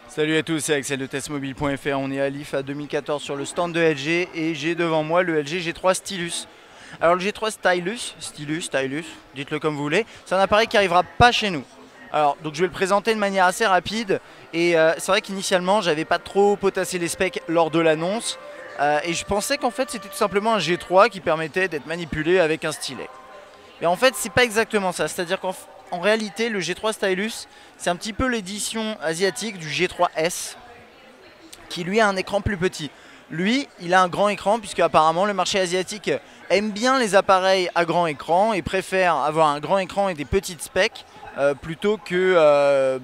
Salut à tous, c'est Axel de testmobile.fr. On est à l'IFA 2014 sur le stand de LG et j'ai devant moi le LG G3 Stylus. Alors le G3 Stylus, dites-le comme vous voulez, c'est un appareil qui n'arrivera pas chez nous. Alors donc je vais le présenter de manière assez rapide et c'est vrai qu'initialement j'avais pas trop potassé les specs lors de l'annonce et je pensais qu'en fait c'était tout simplement un G3 qui permettait d'être manipulé avec un stylet. Mais en fait c'est pas exactement ça, c'est-à-dire qu'en réalité le G3 Stylus c'est un petit peu l'édition asiatique du G3S qui lui a un écran plus petit. Lui, il a un grand écran puisque apparemment le marché asiatique aime bien les appareils à grand écran et préfère avoir un grand écran et des petites specs plutôt que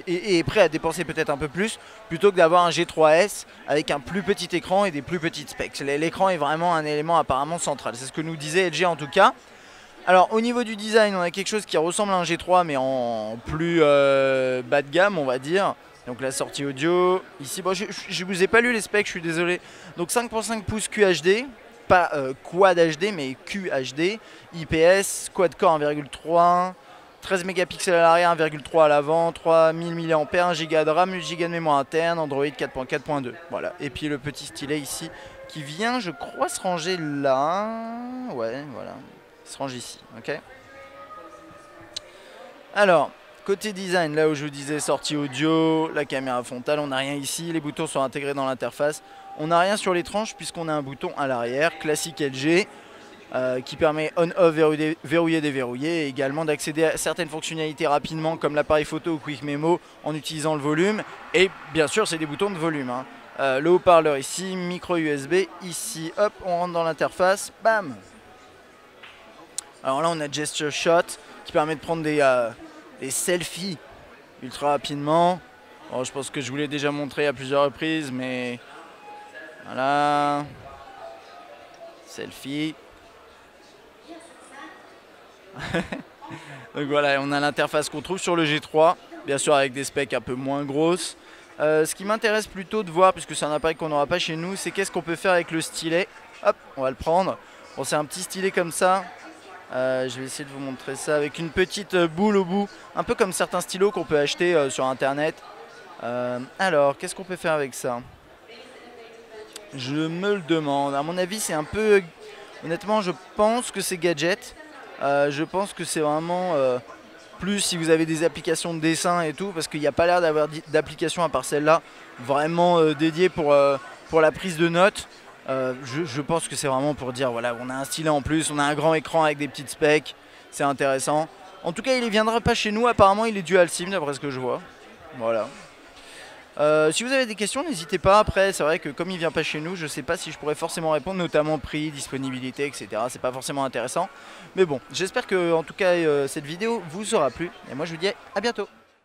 et est prêt à dépenser peut-être un peu plus plutôt que d'avoir un G3S avec un plus petit écran et des plus petites specs. L'écran est vraiment un élément apparemment central. C'est ce que nous disait LG en tout cas. Alors au niveau du design, on a quelque chose qui ressemble à un G3 mais en plus bas de gamme on va dire. Donc la sortie audio, ici, bon, je vous ai pas lu les specs, je suis désolé. Donc 5.5 pouces QHD, pas Quad HD mais QHD, IPS, quad-core 1,3, 13 mégapixels à l'arrière, 1,3 à l'avant, 3000 mAh, 1 Go de RAM, 1 Go de mémoire interne, Android 4.4.2. Voilà, et puis le petit stylet ici qui vient, je crois, se ranger là. Ouais, voilà, il se range ici, ok. Alors, côté design, là où je vous disais sortie audio, la caméra frontale, on n'a rien ici, les boutons sont intégrés dans l'interface. On n'a rien sur les tranches puisqu'on a un bouton à l'arrière, classique LG, qui permet on-off, verrouiller, déverrouiller, et également d'accéder à certaines fonctionnalités rapidement comme l'appareil photo ou Quick Memo en utilisant le volume. Et bien sûr, c'est des boutons de volume. Le haut-parleur ici, micro USB, ici, hop, on rentre dans l'interface, bam. Alors là, on a Gesture Shot qui permet de prendre des selfies ultra rapidement. Bon, je pense que je vous l'ai déjà montré à plusieurs reprises, mais voilà. Selfie. Donc voilà, on a l'interface qu'on trouve sur le G3, bien sûr avec des specs un peu moins grosses. Ce qui m'intéresse plutôt de voir, puisque c'est un appareil qu'on n'aura pas chez nous, c'est qu'est-ce qu'on peut faire avec le stylet. Hop, on va le prendre. Bon, c'est un petit stylet comme ça. Je vais essayer de vous montrer ça avec une petite boule au bout, un peu comme certains stylos qu'on peut acheter sur internet. Alors, qu'est-ce qu'on peut faire avec ça? Je me le demande. À mon avis, c'est un peu... Honnêtement, je pense que c'est gadget. Je pense que c'est vraiment plus si vous avez des applications de dessin et tout, parce qu'il n'y a pas l'air d'avoir d'application à part celle-là, vraiment dédiée pour la prise de notes. Je pense que c'est vraiment pour dire voilà, on a un stylet en plus, on a un grand écran avec des petites specs, c'est intéressant. En tout cas, il ne viendra pas chez nous, apparemment il est dual SIM d'après ce que je vois. Voilà. Si vous avez des questions, n'hésitez pas. Après, c'est vrai que comme il vient pas chez nous, je sais pas si je pourrais forcément répondre, notamment prix, disponibilité, etc. C'est pas forcément intéressant. Mais bon, j'espère que en tout cas cette vidéo vous aura plu. Et moi je vous dis à bientôt.